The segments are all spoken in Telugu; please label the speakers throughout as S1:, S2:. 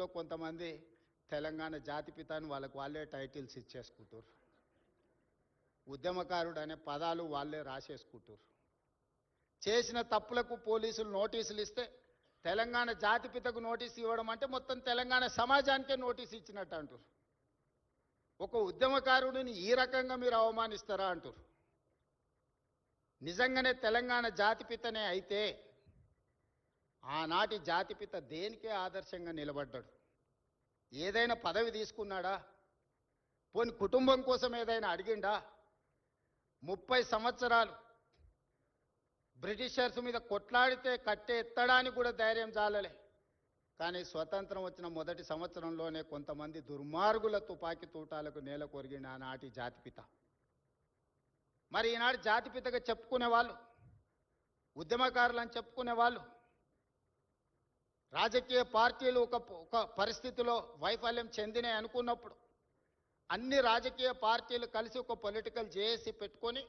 S1: కాంగ్రెస్లో కొంతమంది తెలంగాణ జాతిపిత అని వాళ్ళకు వాళ్ళే టైటిల్స్ ఇచ్చేసుకుంటారు. ఉద్యమకారుడు అనే పదాలు వాళ్ళే రాసేసుకుంటారు. చేసిన తప్పులకు పోలీసులు నోటీసులు ఇస్తే తెలంగాణ జాతిపితకు నోటీసు ఇవ్వడం అంటే మొత్తం తెలంగాణ సమాజానికే నోటీసు ఇచ్చినట్టు అంటారు. ఒక ఉద్యమకారుడిని ఈ రకంగా మీరు అవమానిస్తారా అంటారు. నిజంగానే తెలంగాణ జాతిపితనే అయితే ఆనాటి జాతిపిత దేనికే ఆదర్శంగా నిలబడ్డాడు? ఏదైనా పదవి తీసుకున్నాడా? పోని కుటుంబం కోసం ఏదైనా అడిగిండా? 30 సంవత్సరాలు బ్రిటిషర్స్ మీద కొట్లాడితే కట్టె ఎత్తడానికి కూడా ధైర్యం చాలలే. కానీ స్వతంత్రం వచ్చిన మొదటి సంవత్సరంలోనే కొంతమంది దుర్మార్గుల తుపాకీ తూటాలకు నేల కొరిగిన ఆనాటి జాతిపిత. మరి ఈనాడు జాతిపితగా చెప్పుకునే వాళ్ళు, ఉద్యమకారులు అని చెప్పుకునే వాళ్ళు, రాజకీయ పార్టీలు ఒక పరిస్థితిలో వైఫల్యం చెందినాయి అనుకున్నప్పుడు అన్ని రాజకీయ పార్టీలు కలిసి ఒక పొలిటికల్ జేఏసీ పెట్టుకొని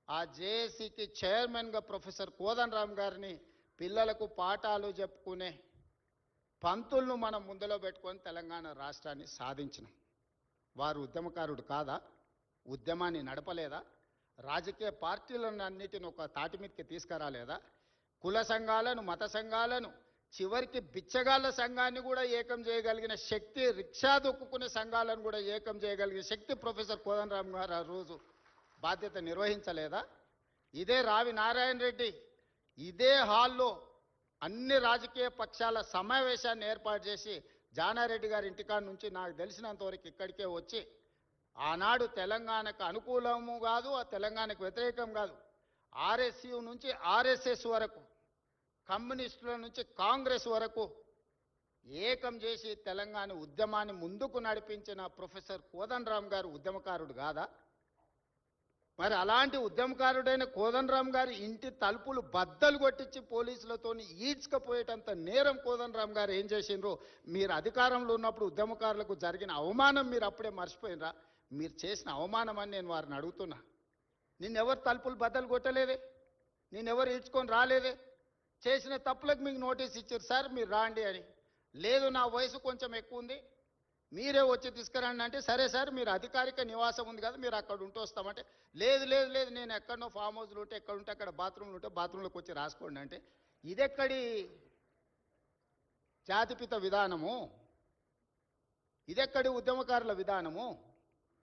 S1: ఆ జేఏసీకి చైర్మన్గా ప్రొఫెసర్ కోదండరామ్ గారిని పిల్లలకు పాఠాలు చెప్పుకునే పంతులను మనం ముందులో పెట్టుకొని తెలంగాణ రాష్ట్రాన్ని సాధించినాం. వారు ఉద్యమకారుడు కాదా? ఉద్యమాన్ని నడపలేదా? రాజకీయ పార్టీలను అన్నిటిని ఒక తాటి మీదకి తీసుకురాలేదా? కుల సంఘాలను, మత సంఘాలను, చివరికి బిచ్చగాళ్ళ సంఘాన్ని కూడా ఏకం చేయగలిగిన శక్తి, రిక్షా దొక్కుకునే సంఘాలను కూడా ఏకం చేయగలిగిన శక్తి ప్రొఫెసర్ కోదండరామ్ గారు ఆ రోజు బాధ్యత నిర్వహించలేదా? ఇదే రావి నారాయణ రెడ్డి ఇదే హాల్లో అన్ని రాజకీయ పక్షాల సమావేశాన్ని ఏర్పాటు చేసి జానారెడ్డి గారి ఇంటికాడ నుంచి నాకు తెలిసినంతవరకు ఇక్కడికే వచ్చి ఆనాడు తెలంగాణకు అనుకూలము కాదు, ఆ తెలంగాణకు వ్యతిరేకం కాదు, ఆర్ఎస్యు నుంచి ఆర్ఎస్ఎస్ వరకు, కమ్యూనిస్టుల నుంచి కాంగ్రెస్ వరకు ఏకం చేసి తెలంగాణ ఉద్యమాన్ని ముందుకు నడిపించిన ప్రొఫెసర్ కోదండరామ్ గారు ఉద్యమకారుడు కాదా? మరి అలాంటి ఉద్యమకారుడైన కోదండరామ్ గారి ఇంటి తలుపులు బద్దలు కొట్టించి పోలీసులతో ఈడ్చుకపోయేటంత నేరం కోదండరామ్ గారు ఏం చేసిండ్రో మీరు అధికారంలో ఉన్నప్పుడు ఉద్యమకారులకు జరిగిన అవమానం మీరు అప్పుడే మర్చిపోయినరా? మీరు చేసిన అవమానం అని నేను వారిని అడుగుతున్నా. నిన్నెవరు తలుపులు బద్దలు కొట్టలేదే, నిన్నెవరు ఈడ్చుకొని రాలేదే. చేసిన తప్పులకు మీకు నోటీస్ ఇచ్చారు, సార్ మీరు రాండి అని. లేదు నా వయసు కొంచెం ఎక్కువ ఉంది, మీరే వచ్చి తీసుకురండి అంటే, సరే సార్ మీరు అధికారిక నివాసం ఉంది కదా మీరు అక్కడ ఉంటూ వస్తామంటే, లేదు లేదు లేదు నేను ఎక్కడనో ఫామ్ హౌస్లు ఉంటే ఎక్కడ ఉంటే అక్కడ బాత్రూమ్లు ఉంటే బాత్రూంలోకి వచ్చి రాసుకోండి అంటే, ఇదెక్కడి జాతిపిత విధానము? ఇదెక్కడి ఉద్యమకారుల విధానము?